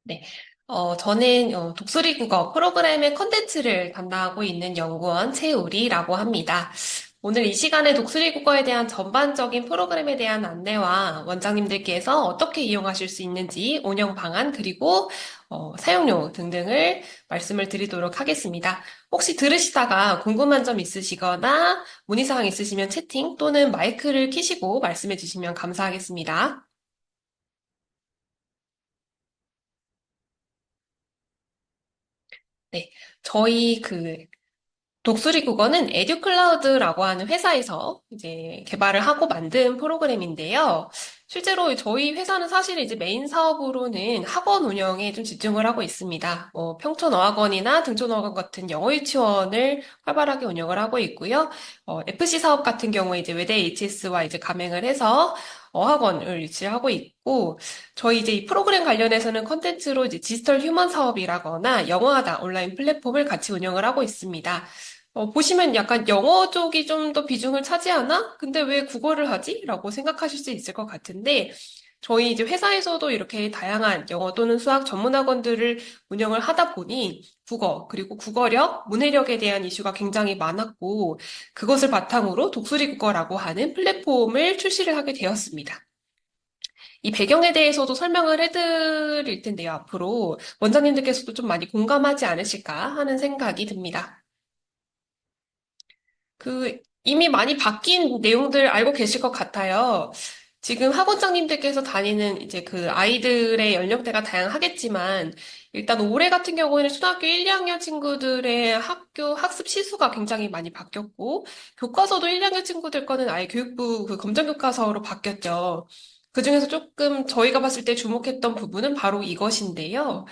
네. 저는 독수리 국어 프로그램의 컨텐츠를 담당하고 있는 연구원 최우리라고 합니다. 오늘 이 시간에 독수리 국어에 대한 전반적인 프로그램에 대한 안내와 원장님들께서 어떻게 이용하실 수 있는지 운영 방안 그리고 사용료 등등을 말씀을 드리도록 하겠습니다. 혹시 들으시다가 궁금한 점 있으시거나 문의사항 있으시면 채팅 또는 마이크를 켜시고 말씀해 주시면 감사하겠습니다. 네. 저희 독수리 국어는 에듀클라우드라고 하는 회사에서 이제 개발을 하고 만든 프로그램인데요. 실제로 저희 회사는 사실 이제 메인 사업으로는 학원 운영에 좀 집중을 하고 있습니다. 평촌어학원이나 등촌어학원 같은 영어 유치원을 활발하게 운영을 하고 있고요. FC 사업 같은 경우에 이제 외대 HS와 이제 가맹을 해서 어학원을 유치하고 있고, 저희 이제 이 프로그램 관련해서는 컨텐츠로 이제 디지털 휴먼 사업이라거나 영어하다 온라인 플랫폼을 같이 운영을 하고 있습니다. 보시면 약간 영어 쪽이 좀 더 비중을 차지하나? 근데 왜 국어를 하지? 라고 생각하실 수 있을 것 같은데, 저희 이제 회사에서도 이렇게 다양한 영어 또는 수학 전문 학원들을 운영을 하다 보니 국어, 그리고 국어력, 문해력에 대한 이슈가 굉장히 많았고, 그것을 바탕으로 독수리 국어라고 하는 플랫폼을 출시를 하게 되었습니다. 이 배경에 대해서도 설명을 해드릴 텐데요, 앞으로. 원장님들께서도 좀 많이 공감하지 않으실까 하는 생각이 듭니다. 이미 많이 바뀐 내용들 알고 계실 것 같아요. 지금 학원장님들께서 다니는 이제 그 아이들의 연령대가 다양하겠지만, 일단 올해 같은 경우에는 초등학교 1, 2학년 친구들의 학교 학습 시수가 굉장히 많이 바뀌었고, 교과서도 1, 2학년 친구들 거는 아예 교육부 그 검정교과서로 바뀌었죠. 그중에서 조금 저희가 봤을 때 주목했던 부분은 바로 이것인데요.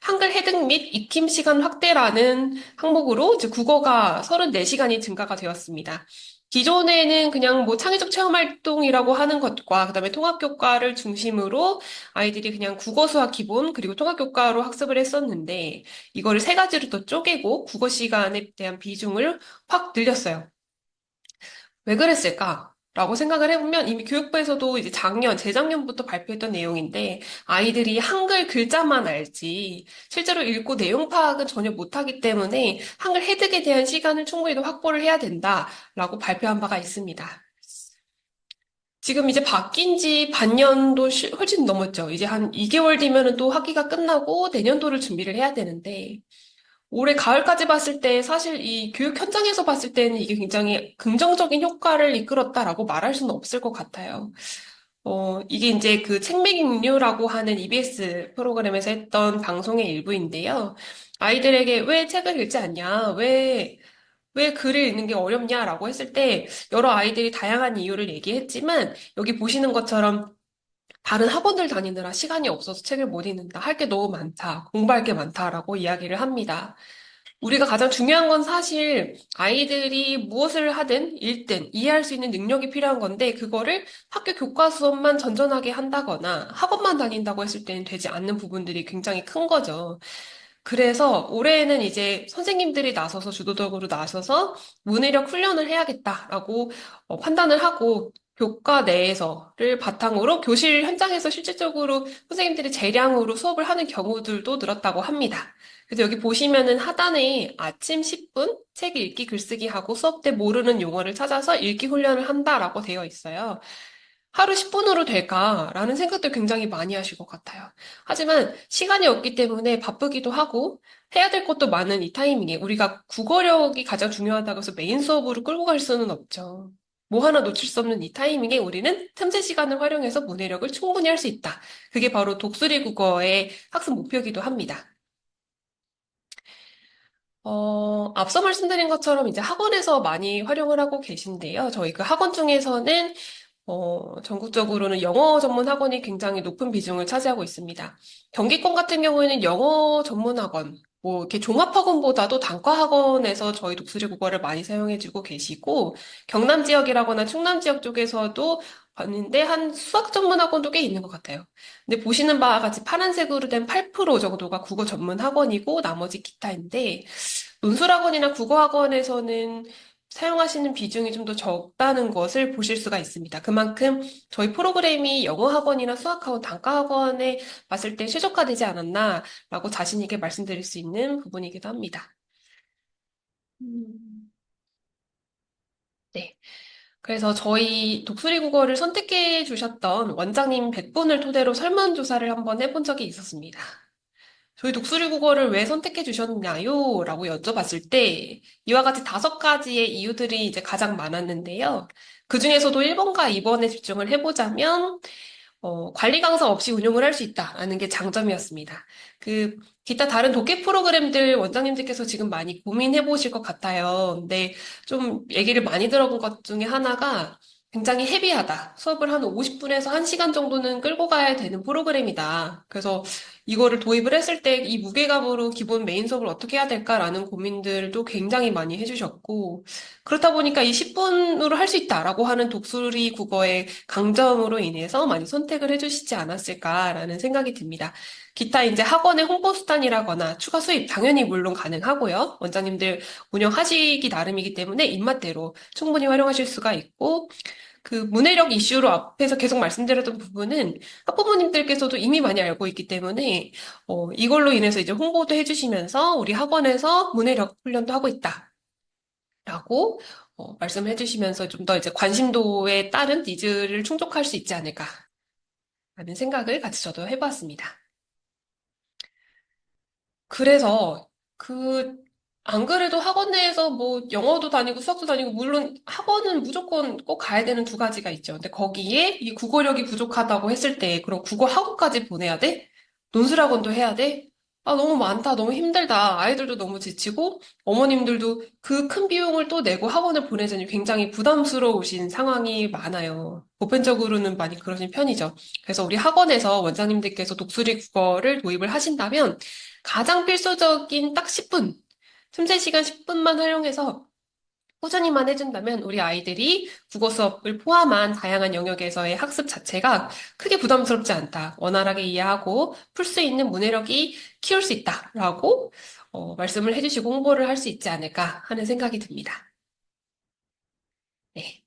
한글 해득 및 익힘 시간 확대라는 항목으로 이제 국어가 34시간이 증가가 되었습니다. 기존에는 그냥 뭐 창의적 체험 활동이라고 하는 것과 그다음에 통합교과를 중심으로 아이들이 그냥 국어, 수학 기본 그리고 통합교과로 학습을 했었는데 이거를 세 가지로 더 쪼개고 국어 시간에 대한 비중을 확 늘렸어요. 왜 그랬을까? 라고 생각을 해보면 이미 교육부에서도 이제 재작년부터 발표했던 내용인데 아이들이 한글 글자만 알지 실제로 읽고 내용 파악은 전혀 못하기 때문에 한글 해득에 대한 시간을 충분히 더 확보를 해야 된다라고 발표한 바가 있습니다. 지금 이제 바뀐 지 반년도 훨씬 넘었죠. 이제 한 2개월 뒤면은 또 학기가 끝나고 내년도를 준비를 해야 되는데 올해 가을까지 봤을 때 사실 이 교육 현장에서 봤을 때는 이게 굉장히 긍정적인 효과를 이끌었다라고 말할 수는 없을 것 같아요. 이게 이제 그 책맥인류라고 하는 EBS 프로그램에서 했던 방송의 일부인데요. 아이들에게 왜 책을 읽지 않냐? 왜 글을 읽는 게 어렵냐라고 했을 때 여러 아이들이 다양한 이유를 얘기했지만 여기 보시는 것처럼 다른 학원들 다니느라 시간이 없어서 책을 못 읽는다. 할 게 너무 많다. 공부할 게 많다라고 이야기를 합니다. 우리가 가장 중요한 건 사실 아이들이 무엇을 하든 읽든 이해할 수 있는 능력이 필요한 건데 그거를 학교 교과 수업만 전전하게 한다거나 학원만 다닌다고 했을 때는 되지 않는 부분들이 굉장히 큰 거죠. 그래서 올해에는 이제 선생님들이 나서서 주도적으로 나서서 문해력 훈련을 해야겠다라고 판단을 하고 교과 내에서를 바탕으로 교실 현장에서 실질적으로 선생님들이 재량으로 수업을 하는 경우들도 늘었다고 합니다. 그래서 여기 보시면은 하단에 아침 10분 책 읽기 글쓰기 하고 수업 때 모르는 용어를 찾아서 읽기 훈련을 한다라고 되어 있어요. 하루 10분으로 될까라는 생각도 굉장히 많이 하실 것 같아요. 하지만 시간이 없기 때문에 바쁘기도 하고 해야 될 것도 많은 이 타이밍에 우리가 국어력이 가장 중요하다고 해서 메인 수업으로 끌고 갈 수는 없죠. 뭐 하나 놓칠 수 없는 이 타이밍에 우리는 틈새 시간을 활용해서 문해력을 충분히 할 수 있다. 그게 바로 독수리 국어의 학습 목표이기도 합니다. 앞서 말씀드린 것처럼 이제 학원에서 많이 활용을 하고 계신데요. 저희 그 학원 중에서는 전국적으로는 영어 전문 학원이 굉장히 높은 비중을 차지하고 있습니다. 경기권 같은 경우에는 영어 전문 학원, 뭐 이렇게 종합학원보다도 단과 학원에서 저희 독수리 국어를 많이 사용해주고 계시고 경남 지역이라거나 충남 지역 쪽에서도 봤는데 한 수학 전문 학원도 꽤 있는 것 같아요. 근데 보시는 바와 같이 파란색으로 된 8% 정도가 국어 전문 학원이고 나머지 기타인데 논술학원이나 국어학원에서는 사용하시는 비중이 좀 더 적다는 것을 보실 수가 있습니다. 그만큼 저희 프로그램이 영어 학원이나 수학 학원, 단과 학원에 봤을 때 최적화되지 않았나라고 자신 있게 말씀드릴 수 있는 부분이기도 합니다. 음, 네. 그래서 저희 독수리 국어를 선택해 주셨던 원장님 100분을 토대로 설문조사를 한번 해본 적이 있었습니다. 저희 독수리 국어를 왜 선택해 주셨나요? 라고 여쭤봤을 때 이와 같이 5가지의 이유들이 이제 가장 많았는데요. 그 중에서도 1번과 2번에 집중을 해보자면 관리 강사 없이 운용을 할 수 있다라는 게 장점이었습니다. 기타 다른 독해 프로그램들 원장님들께서 지금 많이 고민해 보실 것 같아요. 근데 좀 얘기를 많이 들어본 것 중에 하나가 굉장히 헤비하다. 수업을 한 50분에서 1시간 정도는 끌고 가야 되는 프로그램이다. 그래서 이거를 도입을 했을 때 이 무게감으로 기본 메인 수업을 어떻게 해야 될까라는 고민들도 굉장히 많이 해주셨고, 그렇다 보니까 이 10분으로 할 수 있다라고 하는 독수리 국어의 강점으로 인해서 많이 선택을 해주시지 않았을까라는 생각이 듭니다. 기타 이제 학원의 홍보 수단이라거나 추가 수입 당연히 물론 가능하고요. 원장님들 운영하시기 나름이기 때문에 입맛대로 충분히 활용하실 수가 있고, 그 문해력 이슈로 앞에서 계속 말씀드렸던 부분은 학부모님들께서도 이미 많이 알고 있기 때문에 이걸로 인해서 이제 홍보도 해주시면서 우리 학원에서 문해력 훈련도 하고 있다라고 말씀을 해주시면서 좀 더 이제 관심도에 따른 니즈를 충족할 수 있지 않을까라는 생각을 같이 저도 해봤습니다. 그래서 안 그래도 학원 내에서 뭐 영어도 다니고 수학도 다니고 물론 학원은 무조건 꼭 가야 되는 2가지가 있죠. 근데 거기에 이 국어력이 부족하다고 했을 때 그럼 국어 학원까지 보내야 돼? 논술학원도 해야 돼? 아, 너무 많다. 너무 힘들다. 아이들도 너무 지치고 어머님들도 그 큰 비용을 또 내고 학원을 보내자니 굉장히 부담스러우신 상황이 많아요. 보편적으로는 많이 그러신 편이죠. 그래서 우리 학원에서 원장님들께서 독수리 국어를 도입을 하신다면 가장 필수적인 딱 10분, 틈새 시간 10분만 활용해서 꾸준히만 해준다면 우리 아이들이 국어 수업을 포함한 다양한 영역에서의 학습 자체가 크게 부담스럽지 않다. 원활하게 이해하고 풀 수 있는 문해력이 키울 수 있다라고 말씀을 해주시고 홍보를 할 수 있지 않을까 하는 생각이 듭니다. 네.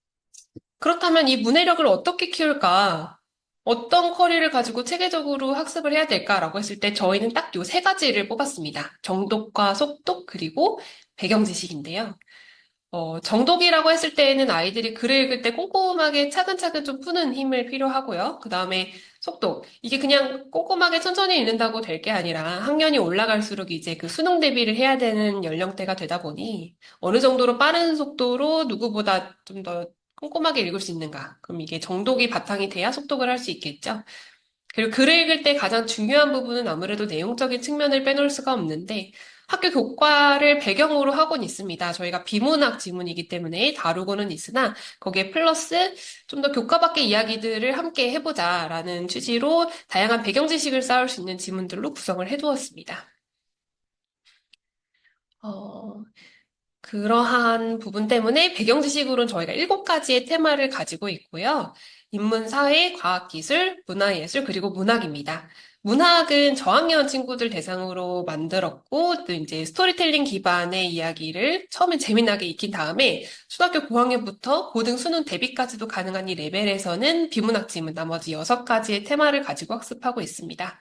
그렇다면 이 문해력을 어떻게 키울까? 어떤 커리를 가지고 체계적으로 학습을 해야 될까라고 했을 때 저희는 딱 요 3가지를 뽑았습니다. 정독과 속독 그리고 배경 지식인데요. 정독이라고 했을 때에는 아이들이 글을 읽을 때 꼼꼼하게 차근차근 좀 푸는 힘을 필요하고요. 그 다음에 속독. 이게 그냥 꼼꼼하게 천천히 읽는다고 될 게 아니라 학년이 올라갈수록 이제 그 수능 대비를 해야 되는 연령대가 되다 보니 어느 정도로 빠른 속도로 누구보다 좀 더 꼼꼼하게 읽을 수 있는가. 그럼 이게 정독이 바탕이 돼야 속독을 할 수 있겠죠. 그리고 글을 읽을 때 가장 중요한 부분은 아무래도 내용적인 측면을 빼놓을 수가 없는데 학교 교과를 배경으로 하고는 있습니다. 저희가 비문학 지문이기 때문에 다루고는 있으나 거기에 플러스 좀 더 교과 밖의 이야기들을 함께 해보자라는 취지로 다양한 배경 지식을 쌓을 수 있는 지문들로 구성을 해두었습니다. 어, 그러한 부분 때문에 배경 지식으로는 저희가 7가지의 테마를 가지고 있고요. 인문, 사회, 과학, 기술, 문화예술, 그리고 문학입니다. 문학은 저학년 친구들 대상으로 만들었고, 또 이제 스토리텔링 기반의 이야기를 처음엔 재미나게 익힌 다음에 초등학교 고학년부터 고등 수능 대비까지도 가능한 이 레벨에서는 비문학 지문 나머지 6가지의 테마를 가지고 학습하고 있습니다.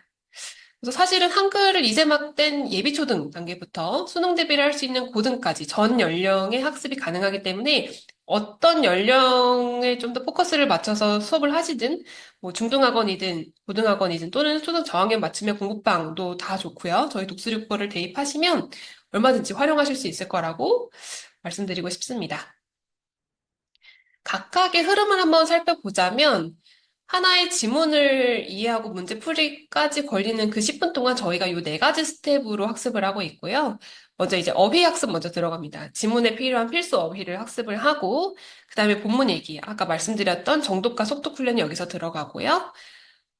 그래서 사실은 한글을 이제 막 뗀 예비초등 단계부터 수능 대비를 할 수 있는 고등까지 전 연령의 학습이 가능하기 때문에 어떤 연령에 좀 더 포커스를 맞춰서 수업을 하시든 뭐 중등학원이든 고등학원이든 또는 초등 저학년 맞춤형 공부방도 다 좋고요. 저희 독수리 국어를 대입하시면 얼마든지 활용하실 수 있을 거라고 말씀드리고 싶습니다. 각각의 흐름을 한번 살펴보자면 하나의 지문을 이해하고 문제풀이까지 걸리는 그 10분 동안 저희가 이 4가지 스텝으로 학습을 하고 있고요. 먼저 이제 어휘 학습 먼저 들어갑니다. 지문에 필요한 필수 어휘를 학습을 하고 그다음에 본문 얘기, 아까 말씀드렸던 정독과 속독 훈련이 여기서 들어가고요.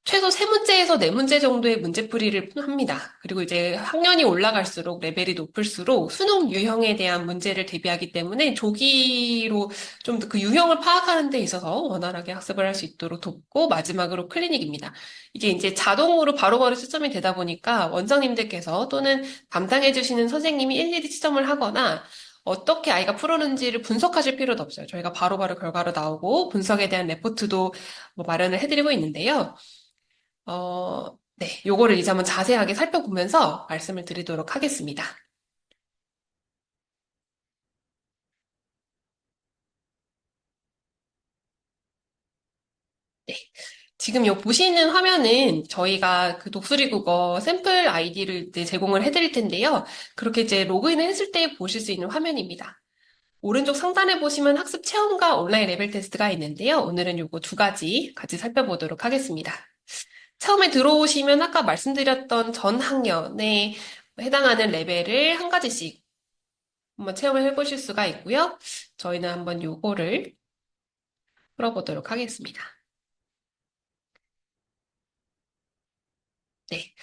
최소 3문제에서 4문제 정도의 문제풀이를 합니다. 그리고 이제 학년이 올라갈수록 레벨이 높을수록 수능 유형에 대한 문제를 대비하기 때문에 조기로 좀 더 그 유형을 파악하는 데 있어서 원활하게 학습을 할 수 있도록 돕고 마지막으로 클리닉입니다. 이게 이제 자동으로 바로바로 채점이 되다 보니까 원장님들께서 또는 담당해 주시는 선생님이 일일이 채점을 하거나 어떻게 아이가 풀었는지를 분석하실 필요도 없어요. 저희가 바로바로 결과로 나오고 분석에 대한 레포트도 뭐 마련을 해드리고 있는데요. 네, 요거를 이제 한번 자세하게 살펴보면서 말씀을 드리도록 하겠습니다. 네. 지금 요 보시는 화면은 저희가 그 독수리 국어 샘플 아이디를 이제 제공을 해드릴 텐데요. 그렇게 이제 로그인을 했을 때 보실 수 있는 화면입니다. 오른쪽 상단에 보시면 학습 체험과 온라인 레벨 테스트가 있는데요. 오늘은 요거 두 가지 같이 살펴보도록 하겠습니다. 처음에 들어오시면 아까 말씀드렸던 전 학년에 해당하는 레벨을 한 가지씩 한번 체험을 해보실 수가 있고요. 저희는 한번 요거를 풀어보도록 하겠습니다. 네.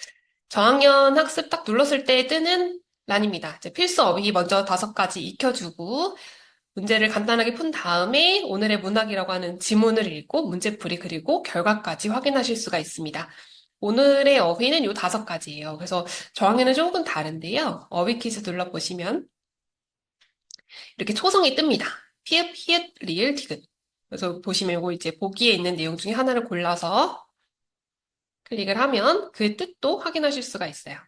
저학년 학습 딱 눌렀을 때 뜨는 란입니다. 이제 필수 어휘 먼저 다섯 가지 익혀주고 문제를 간단하게 푼 다음에 오늘의 문학이라고 하는 지문을 읽고 문제풀이 그리고 결과까지 확인하실 수가 있습니다. 오늘의 어휘는 요 다섯 가지예요. 그래서 저학년은 조금 다른데요. 어휘 퀴즈 눌러보시면 이렇게 초성이 뜹니다. 피읍, 히읗, 리을, 디귿. 그래서 보시면 요거 이제 보기에 있는 내용 중에 하나를 골라서 클릭을 하면 그 뜻도 확인하실 수가 있어요.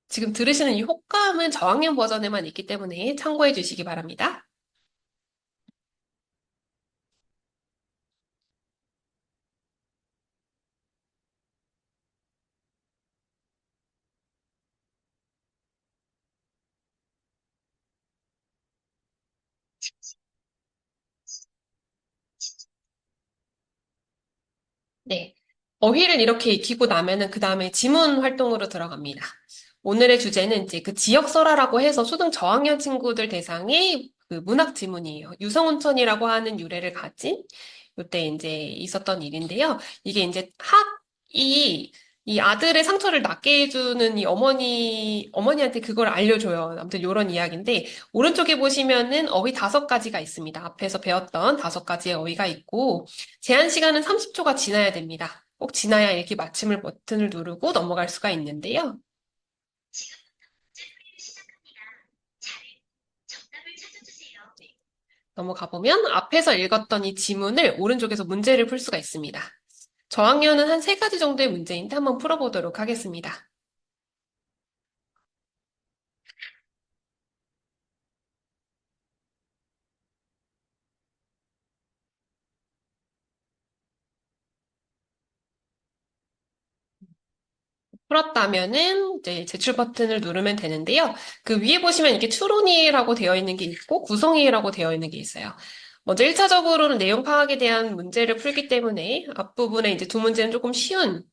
지금 들으시는 이 효과음은 저학년 버전에만 있기 때문에 참고해 주시기 바랍니다. 네. 어휘를 이렇게 익히고 나면은 그 다음에 지문 활동으로 들어갑니다. 오늘의 주제는 이제 그 지역설화라고 해서 초등 저학년 친구들 대상의 그 문학 지문이에요. 유성운천이라고 하는 유래를 가진 요때 이제 있었던 일인데요. 이게 이제 학이 이 아들의 상처를 낫게 해주는 이 어머니한테 그걸 알려줘요. 아무튼 요런 이야기인데, 오른쪽에 보시면은 어휘 다섯 가지가 있습니다. 앞에서 배웠던 다섯 가지의 어휘가 있고, 제한 시간은 30초가 지나야 됩니다. 꼭 지나야 이렇게 마침을 버튼을 누르고 넘어갈 수가 있는데요. 넘어가 보면 앞에서 읽었던 이 지문을 오른쪽에서 문제를 풀 수가 있습니다. 저학년은 한 세 가지 정도의 문제인데 한번 풀어보도록 하겠습니다. 풀었다면은 이제 제출 버튼을 누르면 되는데요. 그 위에 보시면 이렇게 추론이라고 되어 있는 게 있고 구성이라고 되어 있는 게 있어요. 먼저 1차적으로는 내용 파악에 대한 문제를 풀기 때문에 앞부분에 이제 두 문제는 조금 쉬운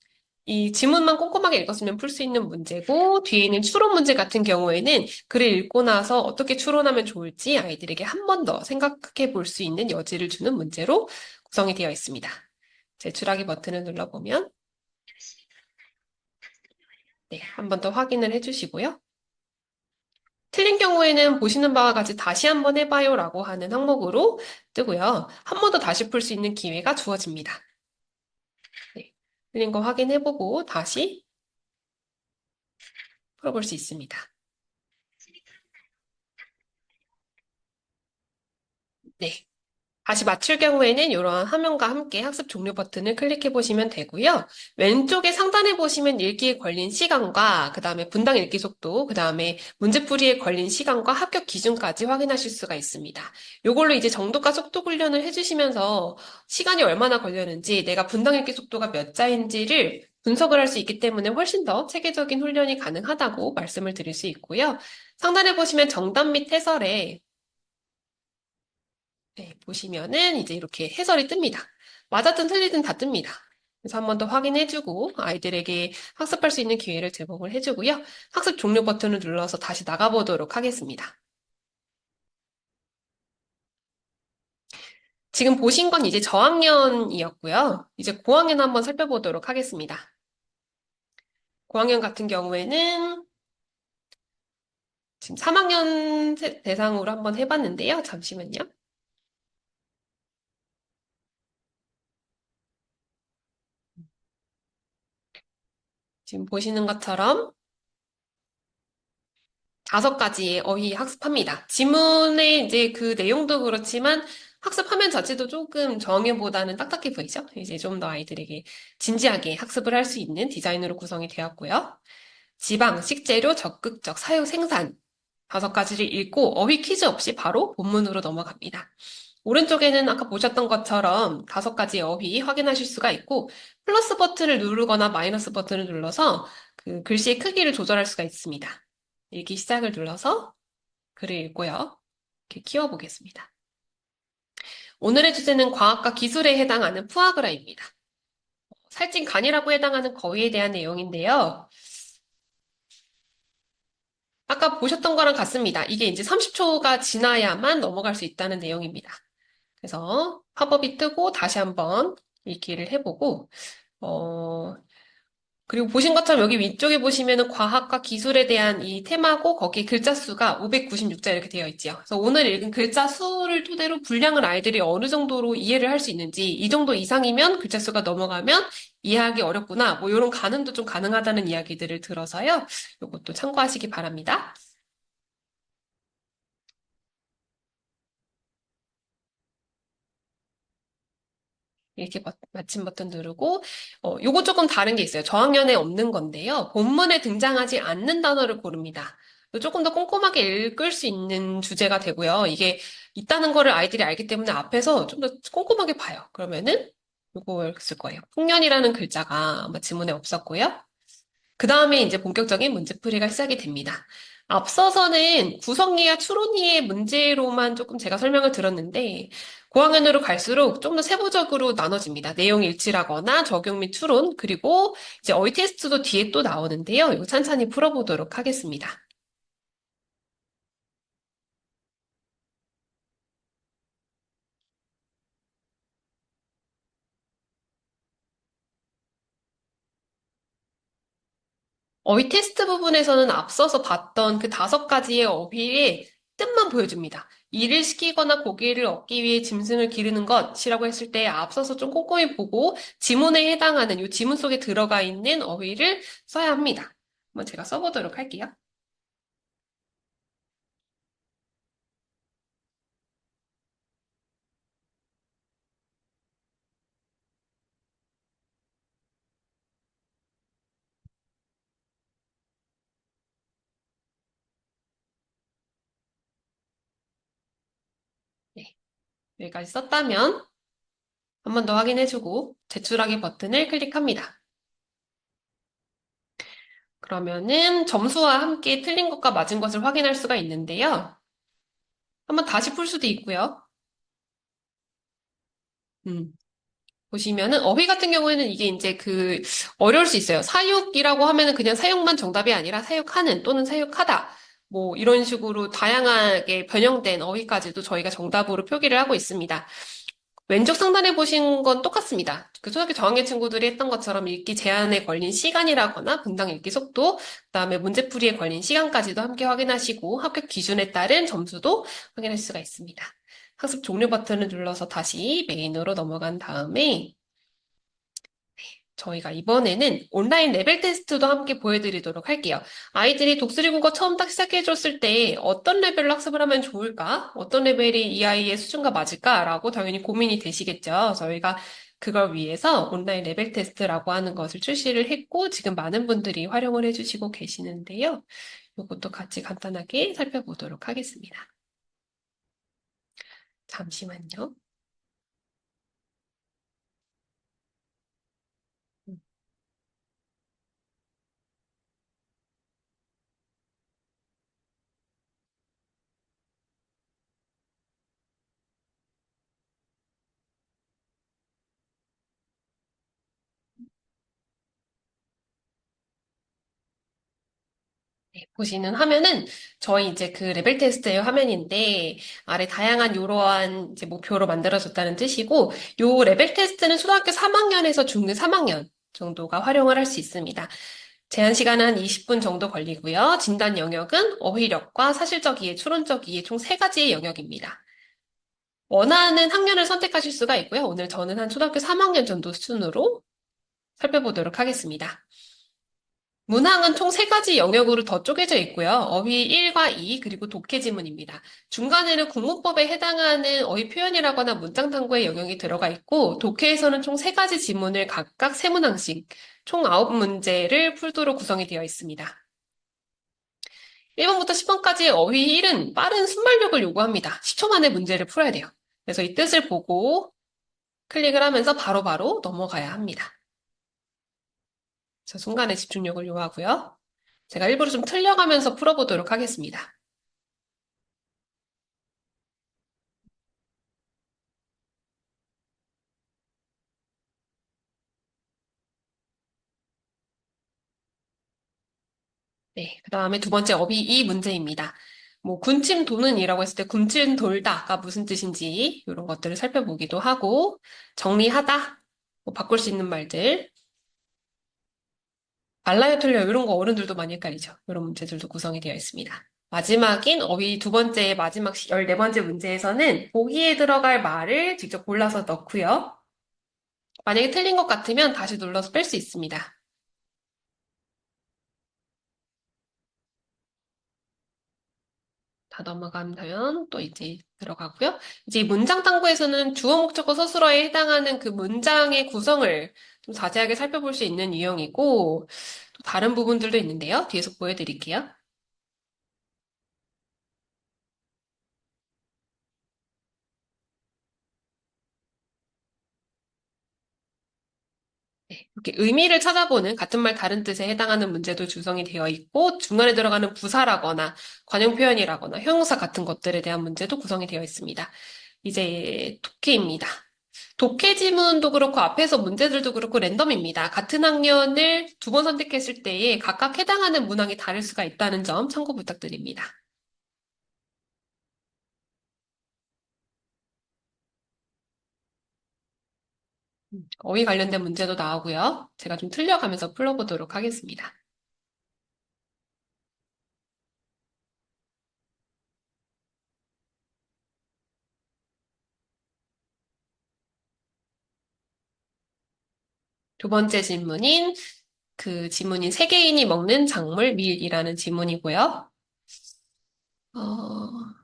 이 지문만 꼼꼼하게 읽었으면 풀 수 있는 문제고 뒤에 있는 추론 문제 같은 경우에는 글을 읽고 나서 어떻게 추론하면 좋을지 아이들에게 한 번 더 생각해 볼 수 있는 여지를 주는 문제로 구성이 되어 있습니다. 제출하기 버튼을 눌러보면 네, 한 번 더 확인을 해주시고요. 틀린 경우에는 보시는 바와 같이 다시 한번 해봐요라고 하는 항목으로 뜨고요. 한 번 더 다시 풀 수 있는 기회가 주어집니다. 네, 틀린 거 확인해보고 다시 풀어볼 수 있습니다. 네. 다시 맞출 경우에는 이러한 화면과 함께 학습 종료 버튼을 클릭해 보시면 되고요. 왼쪽에 상단에 보시면 읽기에 걸린 시간과 그다음에 분당 읽기 속도, 그다음에 문제풀이에 걸린 시간과 합격 기준까지 확인하실 수가 있습니다. 이걸로 이제 정도과 속도 훈련을 해주시면서 시간이 얼마나 걸렸는지, 내가 분당 읽기 속도가 몇 자인지를 분석을 할 수 있기 때문에 훨씬 더 체계적인 훈련이 가능하다고 말씀을 드릴 수 있고요. 상단에 보시면 정답 및 해설에 네, 보시면은 이제 이렇게 해설이 뜹니다. 맞았든 틀리든 다 뜹니다. 그래서 한 번 더 확인해주고 아이들에게 학습할 수 있는 기회를 제공을 해주고요. 학습 종료 버튼을 눌러서 다시 나가보도록 하겠습니다. 지금 보신 건 이제 저학년이었고요. 이제 고학년 한번 살펴보도록 하겠습니다. 고학년 같은 경우에는 지금 3학년 대상으로 한번 해봤는데요. 잠시만요. 지금 보시는 것처럼 다섯 가지의 어휘 학습합니다. 지문의 이제 그 내용도 그렇지만 학습 화면 자체도 조금 정의보다는 딱딱해 보이죠? 이제 좀 더 아이들에게 진지하게 학습을 할 수 있는 디자인으로 구성이 되었고요. 지방, 식재료, 적극적 사유, 생산. 다섯 가지를 읽고 어휘 퀴즈 없이 바로 본문으로 넘어갑니다. 오른쪽에는 아까 보셨던 것처럼 다섯 가지 어휘 확인하실 수가 있고, 플러스 버튼을 누르거나 마이너스 버튼을 눌러서 그 글씨의 크기를 조절할 수가 있습니다. 읽기 시작을 눌러서 글을 읽고요. 이렇게 키워보겠습니다. 오늘의 주제는 과학과 기술에 해당하는 푸아그라입니다. 살찐 간이라고 해당하는 거위에 대한 내용인데요. 아까 보셨던 거랑 같습니다. 이게 이제 30초가 지나야만 넘어갈 수 있다는 내용입니다. 그래서 팝업이 뜨고 다시 한번 읽기를 해보고, 어, 그리고 보신 것처럼 여기 위쪽에 보시면은 과학과 기술에 대한 이 테마고 거기에 글자 수가 596자 이렇게 되어 있죠. 그래서 오늘 읽은 글자 수를 토대로 분량을 아이들이 어느 정도로 이해를 할 수 있는지 이 정도 이상이면 글자 수가 넘어가면 이해하기 어렵구나. 뭐 이런 가늠도 좀 가능하다는 이야기들을 들어서요. 이것도 참고하시기 바랍니다. 이렇게 마침 버튼 누르고, 요거 조금 다른 게 있어요. 저학년에 없는 건데요. 본문에 등장하지 않는 단어를 고릅니다. 조금 더 꼼꼼하게 읽을 수 있는 주제가 되고요. 이게 있다는 거를 아이들이 알기 때문에 앞에서 좀 더 꼼꼼하게 봐요. 그러면은 요걸 쓸 거예요. 풍년이라는 글자가 아마 지문에 없었고요. 그 다음에 이제 본격적인 문제풀이가 시작이 됩니다. 앞서서는 구성이와 추론이의 문제로만 조금 제가 설명을 들었는데, 고학년으로 갈수록 좀 더 세부적으로 나눠집니다. 내용 일치라거나 적용 및 추론, 그리고 이제 어휘 테스트도 뒤에 또 나오는데요. 이거 찬찬히 풀어보도록 하겠습니다. 어휘 테스트 부분에서는 앞서서 봤던 그 다섯 가지의 어휘의 뜻만 보여줍니다. 일을 시키거나 고기를 얻기 위해 짐승을 기르는 것이라고 했을 때 앞서서 좀 꼼꼼히 보고 지문에 해당하는 이 지문 속에 들어가 있는 어휘를 써야 합니다. 한번 제가 써보도록 할게요. 네, 여기까지 썼다면 한 번 더 확인해주고 제출하기 버튼을 클릭합니다. 그러면은 점수와 함께 틀린 것과 맞은 것을 확인할 수가 있는데요. 한번 다시 풀 수도 있고요. 음. 보시면은 어휘 같은 경우에는 이게 이제 그 어려울 수 있어요. 사육이라고 하면은 그냥 사육만 정답이 아니라 사육하는 또는 사육하다. 뭐 이런 식으로 다양하게 변형된 어휘까지도 저희가 정답으로 표기를 하고 있습니다. 왼쪽 상단에 보신 건 똑같습니다. 그 초등학교 저학년 친구들이 했던 것처럼 읽기 제한에 걸린 시간이라거나 분당 읽기 속도, 그다음에 문제풀이에 걸린 시간까지도 함께 확인하시고 합격 기준에 따른 점수도 확인할 수가 있습니다. 학습 종료 버튼을 눌러서 다시 메인으로 넘어간 다음에 저희가 이번에는 온라인 레벨 테스트도 함께 보여드리도록 할게요. 아이들이 독수리 국어 처음 딱 시작해줬을 때 어떤 레벨로 학습을 하면 좋을까? 어떤 레벨이 이 아이의 수준과 맞을까라고 당연히 고민이 되시겠죠. 저희가 그걸 위해서 온라인 레벨 테스트라고 하는 것을 출시를 했고 지금 많은 분들이 활용을 해주시고 계시는데요. 이것도 같이 간단하게 살펴보도록 하겠습니다. 잠시만요. 네, 보시는 화면은 저희 이제 그 레벨 테스트의 화면인데 아래 다양한 이러한 이제 목표로 만들어졌다는 뜻이고 요 레벨 테스트는 초등학교 3학년에서 중등 3학년 정도가 활용을 할 수 있습니다. 제한 시간은 한 20분 정도 걸리고요. 진단 영역은 어휘력과 사실적 이해, 추론적 이해 총 세가지의 영역입니다. 원하는 학년을 선택하실 수가 있고요. 오늘 저는 한 초등학교 3학년 정도 수준으로 살펴보도록 하겠습니다. 문항은 총 세 가지 영역으로 더 쪼개져 있고요. 어휘 1과 2, 그리고 독해 지문입니다. 중간에는 국문법에 해당하는 어휘 표현이라거나 문장 탐구의 영역이 들어가 있고, 독해에서는 총 세 가지 지문을 각각 세 문항씩, 총 9문제를 풀도록 구성이 되어 있습니다. 1번부터 10번까지의 어휘 1은 빠른 순발력을 요구합니다. 10초 만에 문제를 풀어야 돼요. 그래서 이 뜻을 보고 클릭을 하면서 바로바로 넘어가야 합니다. 그래서 순간의 집중력을 요하고요. 제가 일부러 좀 틀려가면서 풀어보도록 하겠습니다. 네, 그 다음에 두 번째 어휘 이 문제입니다. 뭐 군침 도는이라고 했을 때 군침 돌다가 무슨 뜻인지 이런 것들을 살펴보기도 하고 정리하다, 뭐 바꿀 수 있는 말들, 말라요 틀려요 이런 거 어른들도 많이 헷갈리죠. 이런 문제들도 구성이 되어 있습니다. 마지막인 어휘 두 번째 마지막 14번째 문제에서는 보기에 들어갈 말을 직접 골라서 넣고요. 만약에 틀린 것 같으면 다시 눌러서 뺄 수 있습니다. 다 넘어가면 또 이제 들어가고요. 이제 이 문장 탐구에서는 주어, 목적어, 서술어에 해당하는 그 문장의 구성을 좀 자세하게 살펴볼 수 있는 유형이고, 또 다른 부분들도 있는데요. 뒤에서 보여드릴게요. 네, 이렇게 의미를 찾아보는 같은 말 다른 뜻에 해당하는 문제도 구성이 되어 있고, 중간에 들어가는 부사라거나 관용 표현이라거나 형용사 같은 것들에 대한 문제도 구성이 되어 있습니다. 이제 독해입니다. 독해 지문도 그렇고 앞에서 문제들도 그렇고 랜덤입니다. 같은 학년을 두 번 선택했을 때에 각각 해당하는 문항이 다를 수가 있다는 점 참고 부탁드립니다. 어휘 관련된 문제도 나오고요. 제가 좀 틀려가면서 풀어보도록 하겠습니다. 두 번째 질문인 그 지문인 세계인이 먹는 작물 밀이라는 지문이고요. 어,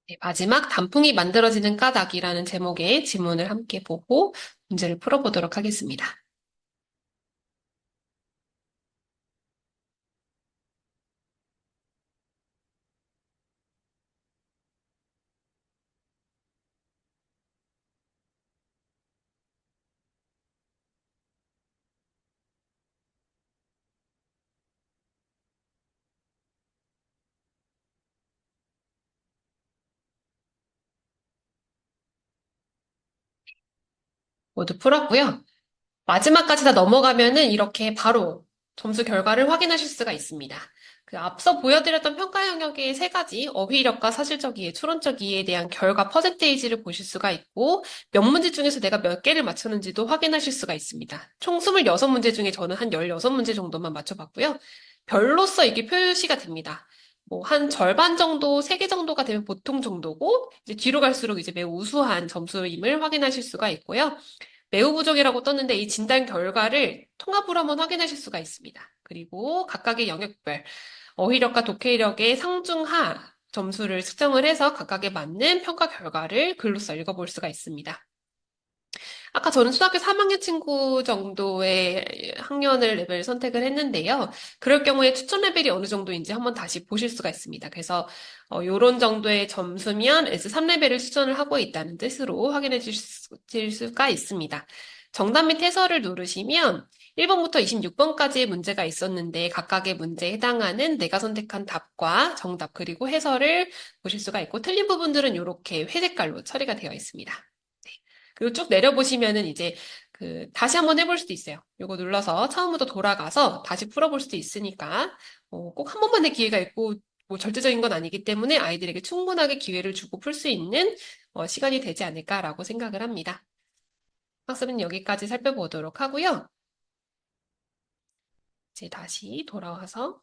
네, 마지막 단풍이 만들어지는 까닭이라는 제목의 지문을 함께 보고 문제를 풀어보도록 하겠습니다. 모두 풀었고요. 마지막까지 다 넘어가면은 이렇게 바로 점수 결과를 확인하실 수가 있습니다. 그 앞서 보여드렸던 평가 영역의 세 가지 어휘력과 사실적 이해, 추론적 이해에 대한 결과 퍼센테이지를 보실 수가 있고 몇 문제 중에서 내가 몇 개를 맞췄는지도 확인하실 수가 있습니다. 총 26문제 중에 저는 한 16문제 정도만 맞춰봤고요. 별로서 이게 표시가 됩니다. 뭐 한 절반 정도, 3개 정도가 되면 보통 정도고 이제 뒤로 갈수록 이제 매우 우수한 점수임을 확인하실 수가 있고요. 매우 부족이라고 떴는데 이 진단 결과를 통합으로 한번 확인하실 수가 있습니다. 그리고 각각의 영역별, 어휘력과 독해력의 상중하 점수를 측정을 해서 각각에 맞는 평가 결과를 글로써 읽어볼 수가 있습니다. 아까 저는 초등학교 3학년 친구 정도의 학년을 레벨 선택을 했는데요. 그럴 경우에 추천 레벨이 어느 정도인지 한번 다시 보실 수가 있습니다. 그래서 요런 정도의 점수면 S3레벨을 추천을 하고 있다는 뜻으로 확인해 주실 수가 있습니다. 정답 및 해설을 누르시면 1번부터 26번까지의 문제가 있었는데 각각의 문제에 해당하는 내가 선택한 답과 정답 그리고 해설을 보실 수가 있고 틀린 부분들은 이렇게 회색깔로 처리가 되어 있습니다. 그리고 쭉 내려보시면은 이제 그 다시 한번 해볼 수도 있어요. 요거 눌러서 처음부터 돌아가서 다시 풀어볼 수도 있으니까 꼭 한 번만의 기회가 있고 뭐 절대적인 건 아니기 때문에 아이들에게 충분하게 기회를 주고 풀 수 있는 시간이 되지 않을까라고 생각을 합니다. 학습은 여기까지 살펴보도록 하고요. 이제 다시 돌아와서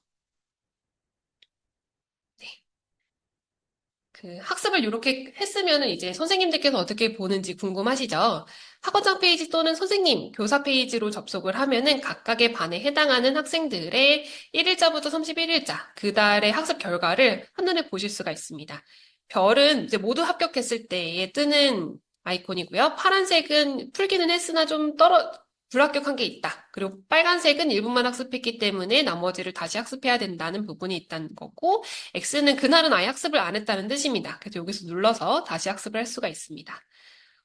그 학습을 이렇게 했으면은 이제 선생님들께서 어떻게 보는지 궁금하시죠? 학원장 페이지 또는 선생님, 교사 페이지로 접속을 하면은 각각의 반에 해당하는 학생들의 1일자부터 31일자, 그 달의 학습 결과를 한눈에 보실 수가 있습니다. 별은 이제 모두 합격했을 때에 뜨는 아이콘이고요. 파란색은 풀기는 했으나 불합격한 게 있다. 그리고 빨간색은 일부만 학습했기 때문에 나머지를 다시 학습해야 된다는 부분이 있다는 거고, X는 그날은 아예 학습을 안 했다는 뜻입니다. 그래서 여기서 눌러서 다시 학습을 할 수가 있습니다.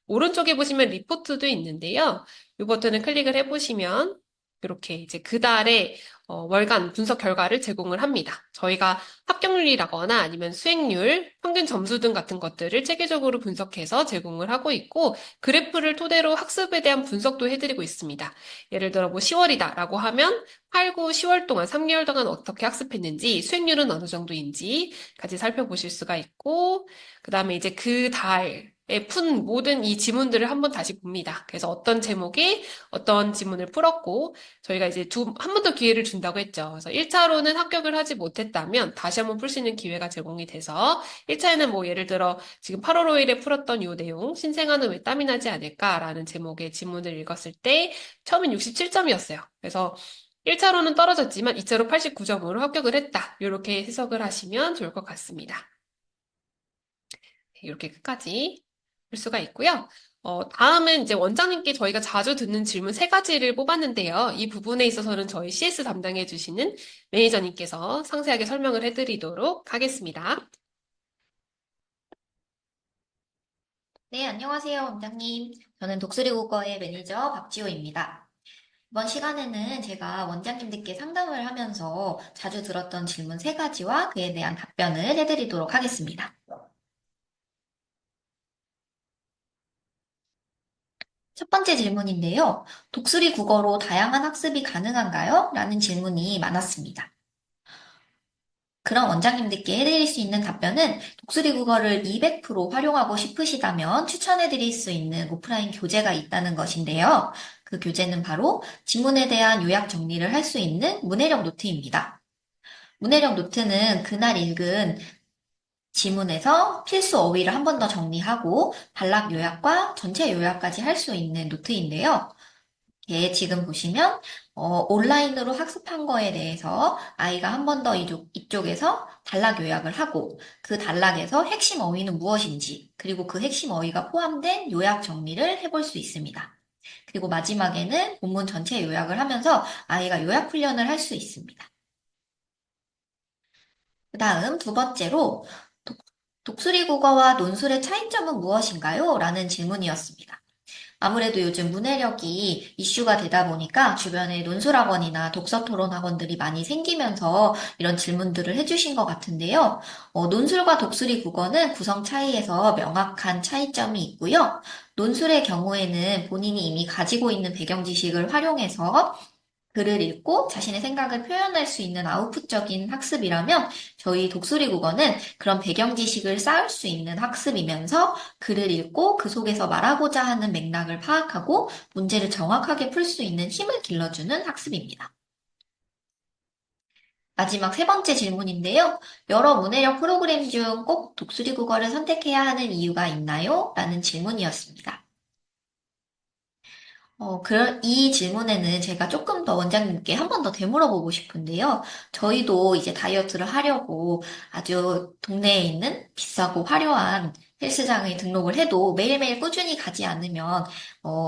오른쪽에 보시면 리포트도 있는데요. 이 버튼을 클릭을 해보시면 이렇게 이제 그달의 월간 분석 결과를 제공을 합니다. 저희가 합격률이라거나 아니면 수행률, 평균 점수 등 같은 것들을 체계적으로 분석해서 제공을 하고 있고 그래프를 토대로 학습에 대한 분석도 해드리고 있습니다. 예를 들어 뭐 10월이다라고 하면 8, 9, 10월 동안 3개월 동안 어떻게 학습했는지 수행률은 어느 정도인지 같이 살펴보실 수가 있고 그다음에 이제 그 달에 푼 모든 이 지문들을 한번 다시 봅니다. 그래서 어떤 제목에 어떤 지문을 풀었고 저희가 이제 한 번 더 기회를 준다고 했죠. 그래서 1차로는 합격을 하지 못했다면 다시 한번 풀 수 있는 기회가 제공이 돼서 1차에는 뭐 예를 들어 지금 8월 5일에 풀었던 요 내용 신생아는 왜 땀이 나지 않을까라는 제목의 지문을 읽었을 때 처음엔 67점이었어요. 그래서 1차로는 떨어졌지만 2차로 89점으로 합격을 했다. 이렇게 해석을 하시면 좋을 것 같습니다. 이렇게 끝까지 볼 수가 있고요. 다음은 이제 원장님께 저희가 자주 듣는 질문 세 가지를 뽑았는데요. 이 부분에 있어서는 저희 CS 담당해 주시는 매니저님께서 상세하게 설명을 해드리도록 하겠습니다. 네, 안녕하세요, 원장님. 저는 독수리 국어의 매니저 박지호입니다. 이번 시간에는 제가 원장님들께 상담을 하면서 자주 들었던 질문 세 가지와 그에 대한 답변을 해드리도록 하겠습니다. 첫 번째 질문인데요. 독수리 국어로 다양한 학습이 가능한가요? 라는 질문이 많았습니다. 그럼 원장님들께 해드릴 수 있는 답변은 독수리 국어를 200% 활용하고 싶으시다면 추천해드릴 수 있는 오프라인 교재가 있다는 것인데요. 그 교재는 바로 지문에 대한 요약 정리를 할 수 있는 문해력 노트입니다. 문해력 노트는 그날 읽은 지문에서 필수 어휘를 한 번 더 정리하고 단락 요약과 전체 요약까지 할 수 있는 노트인데요. 예, 지금 보시면 온라인으로 학습한 거에 대해서 아이가 한 번 더 이쪽에서 단락 요약을 하고 그 단락에서 핵심 어휘는 무엇인지 그리고 그 핵심 어휘가 포함된 요약 정리를 해볼 수 있습니다. 그리고 마지막에는 본문 전체 요약을 하면서 아이가 요약 훈련을 할 수 있습니다. 그 다음 두 번째로 독, 독수리 국어와 논술의 차이점은 무엇인가요? 라는 질문이었습니다. 아무래도 요즘 문해력이 이슈가 되다 보니까 주변에 논술학원이나 독서토론학원들이 많이 생기면서 이런 질문들을 해주신 것 같은데요. 논술과 독수리 국어는 구성 차이에서 명확한 차이점이 있고요. 논술의 경우에는 본인이 이미 가지고 있는 배경 지식을 활용해서 글을 읽고 자신의 생각을 표현할 수 있는 아웃풋적인 학습이라면 저희 독수리 국어는 그런 배경 지식을 쌓을 수 있는 학습이면서 글을 읽고 그 속에서 말하고자 하는 맥락을 파악하고 문제를 정확하게 풀 수 있는 힘을 길러주는 학습입니다. 마지막 세 번째 질문인데요. 여러 문해력 프로그램 중 꼭 독수리 국어를 선택해야 하는 이유가 있나요? 라는 질문이었습니다. 이 질문에는 제가 조금 더 원장님께 한 번 더 되물어보고 싶은데요. 저희도 이제 다이어트를 하려고 아주 동네에 있는 비싸고 화려한 헬스장에 등록을 해도 매일매일 꾸준히 가지 않으면,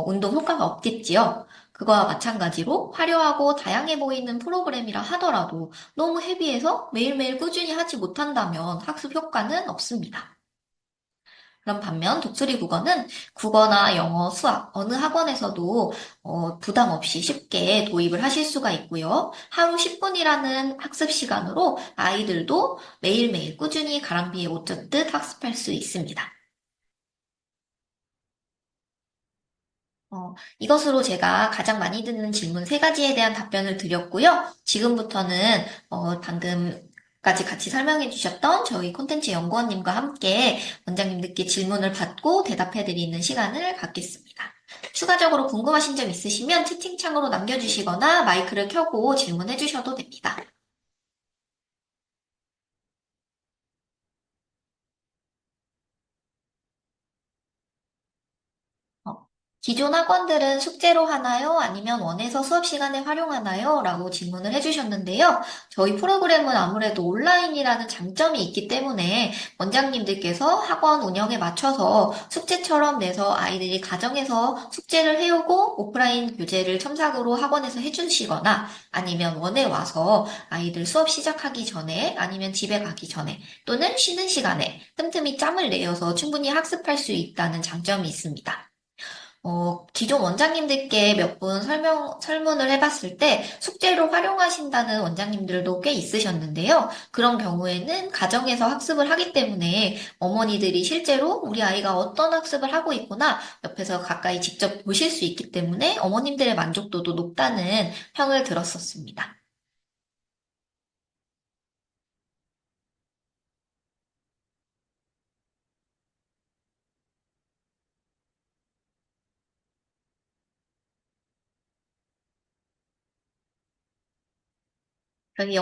운동 효과가 없겠지요. 그거와 마찬가지로 화려하고 다양해 보이는 프로그램이라 하더라도 너무 헤비해서 매일매일 꾸준히 하지 못한다면 학습 효과는 없습니다. 그럼 반면 독수리 국어는 국어나 영어, 수학, 어느 학원에서도 부담 없이 쉽게 도입을 하실 수가 있고요. 하루 10분이라는 학습 시간으로 아이들도 매일매일 꾸준히 가랑비에 옷 젖듯 학습할 수 있습니다. 이것으로 제가 가장 많이 듣는 질문 세 가지에 대한 답변을 드렸고요. 지금부터는 방금까지 같이 설명해 주셨던 저희 콘텐츠 연구원님과 함께 원장님들께 질문을 받고 대답해 드리는 시간을 갖겠습니다. 추가적으로 궁금하신 점 있으시면 채팅창으로 남겨주시거나 마이크를 켜고 질문해 주셔도 됩니다. 기존 학원들은 숙제로 하나요? 아니면 원에서 수업 시간에 활용하나요? 라고 질문을 해주셨는데요. 저희 프로그램은 아무래도 온라인이라는 장점이 있기 때문에 원장님들께서 학원 운영에 맞춰서 숙제처럼 내서 아이들이 가정에서 숙제를 해오고 오프라인 교재를 첨삭으로 학원에서 해주시거나 아니면 원에 와서 아이들 수업 시작하기 전에 아니면 집에 가기 전에 또는 쉬는 시간에 틈틈이 짬을 내어서 충분히 학습할 수 있다는 장점이 있습니다. 기존 원장님들께 몇 분 설문을 해봤을 때 숙제로 활용하신다는 원장님들도 꽤 있으셨는데요. 그런 경우에는 가정에서 학습을 하기 때문에 어머니들이 실제로 우리 아이가 어떤 학습을 하고 있구나 옆에서 가까이 직접 보실 수 있기 때문에 어머님들의 만족도도 높다는 평을 들었었습니다. 여기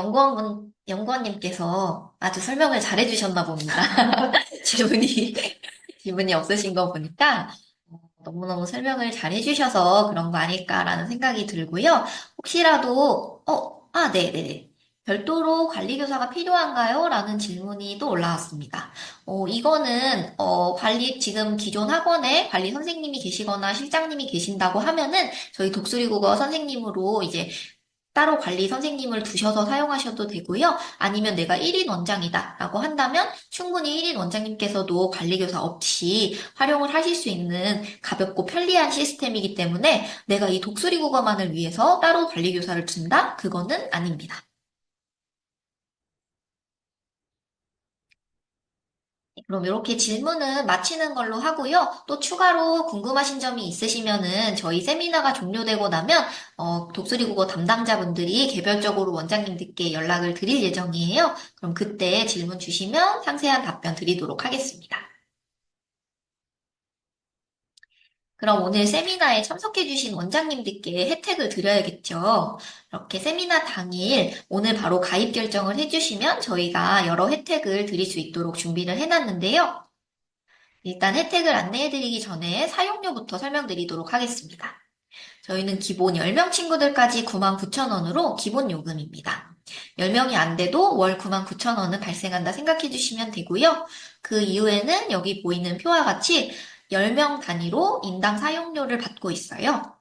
연구원님께서 아주 설명을 잘해주셨나 봅니다. 질문이, 질문이 없으신 거 보니까 너무너무 설명을 잘해주셔서 그런 거 아닐까라는 생각이 들고요. 혹시라도, 네네네. 별도로 관리교사가 필요한가요? 라는 질문이 또 올라왔습니다. 이거는, 지금 기존 학원에 관리 선생님이 계시거나 실장님이 계신다고 하면은 저희 독수리국어 선생님으로 이제 따로 관리 선생님을 두셔서 사용하셔도 되고요. 아니면 내가 1인 원장이다 라고 한다면 충분히 1인 원장님께서도 관리교사 없이 활용을 하실 수 있는 가볍고 편리한 시스템이기 때문에 내가 이 독수리 국어만을 위해서 따로 관리교사를 둔다? 그거는 아닙니다. 그럼 이렇게 질문은 마치는 걸로 하고요. 또 추가로 궁금하신 점이 있으시면은 저희 세미나가 종료되고 나면 독수리 국어 담당자분들이 개별적으로 원장님들께 연락을 드릴 예정이에요. 그럼 그때 질문 주시면 상세한 답변 드리도록 하겠습니다. 그럼 오늘 세미나에 참석해주신 원장님들께 혜택을 드려야겠죠. 이렇게 세미나 당일 오늘 바로 가입 결정을 해주시면 저희가 여러 혜택을 드릴 수 있도록 준비를 해놨는데요. 일단 혜택을 안내해드리기 전에 사용료부터 설명드리도록 하겠습니다. 저희는 기본 10명 친구들까지 99,000원으로 기본 요금입니다. 10명이 안 돼도 월 99,000원은 발생한다 생각해 주시면 되고요. 그 이후에는 여기 보이는 표와 같이 10명 단위로 인당 사용료를 받고 있어요.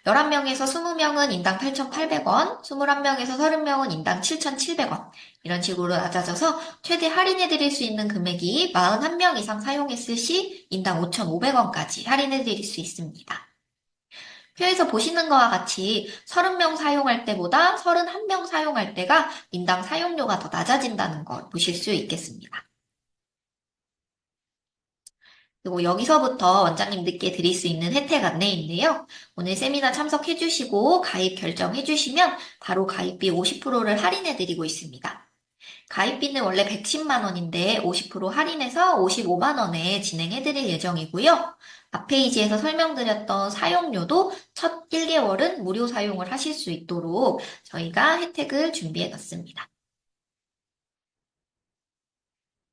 11명에서 20명은 인당 8,800원, 21명에서 30명은 인당 7,700원. 이런 식으로 낮아져서 최대 할인해 드릴 수 있는 금액이 41명 이상 사용했을 시 인당 5,500원까지 할인해 드릴 수 있습니다. 표에서 보시는 것과 같이 30명 사용할 때보다 31명 사용할 때가 인당 사용료가 더 낮아진다는 걸 보실 수 있겠습니다. 그리고 여기서부터 원장님들께 드릴 수 있는 혜택 안내인데요. 오늘 세미나 참석해주시고 가입 결정해주시면 바로 가입비 50%를 할인해드리고 있습니다. 가입비는 원래 110만 원인데 50% 할인해서 55만 원에 진행해드릴 예정이고요. 앞 페이지에서 설명드렸던 사용료도 첫 1개월은 무료 사용을 하실 수 있도록 저희가 혜택을 준비해놨습니다.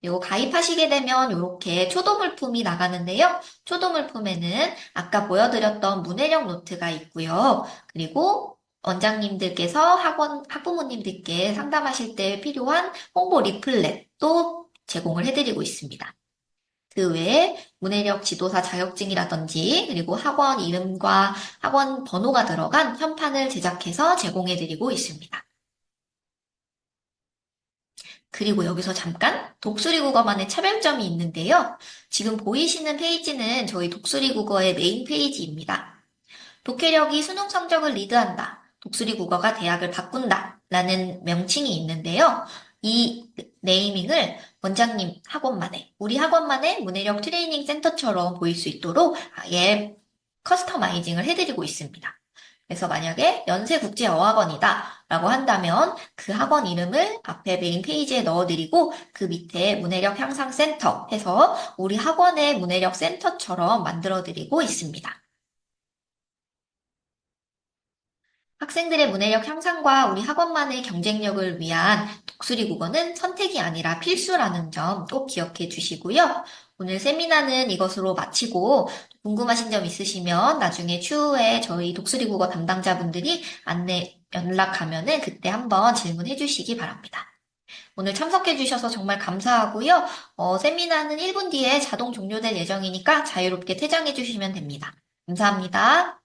그리고 가입하시게 되면 이렇게 초도 물품이 나가는데요. 초도 물품에는 아까 보여드렸던 문해력 노트가 있고요. 그리고 원장님들께서 학부모님들께 상담하실 때 필요한 홍보 리플렛도 제공을 해드리고 있습니다. 그 외에 문해력 지도사 자격증이라든지 그리고 학원 이름과 학원 번호가 들어간 현판을 제작해서 제공해드리고 있습니다. 그리고 여기서 잠깐 독수리 국어만의 차별점이 있는데요. 지금 보이시는 페이지는 저희 독수리 국어의 메인 페이지입니다. 독해력이 수능 성적을 리드한다. 독수리 국어가 대학을 바꾼다. 라는 명칭이 있는데요. 이 네이밍을 원장님 학원만의, 우리 학원만의 문해력 트레이닝 센터처럼 보일 수 있도록 아예 커스터마이징을 해드리고 있습니다. 그래서 만약에 연세국제어학원이다 라고 한다면 그 학원 이름을 앞에 메인 페이지에 넣어드리고 그 밑에 문해력 향상센터 해서 우리 학원의 문해력 센터처럼 만들어드리고 있습니다. 학생들의 문해력 향상과 우리 학원만의 경쟁력을 위한 독수리 국어는 선택이 아니라 필수라는 점 꼭 기억해 주시고요. 오늘 세미나는 이것으로 마치고 궁금하신 점 있으시면 나중에 추후에 저희 독수리 국어 담당자분들이 연락하면은 그때 한번 질문해 주시기 바랍니다. 오늘 참석해 주셔서 정말 감사하고요. 세미나는 1분 뒤에 자동 종료될 예정이니까 자유롭게 퇴장해 주시면 됩니다. 감사합니다.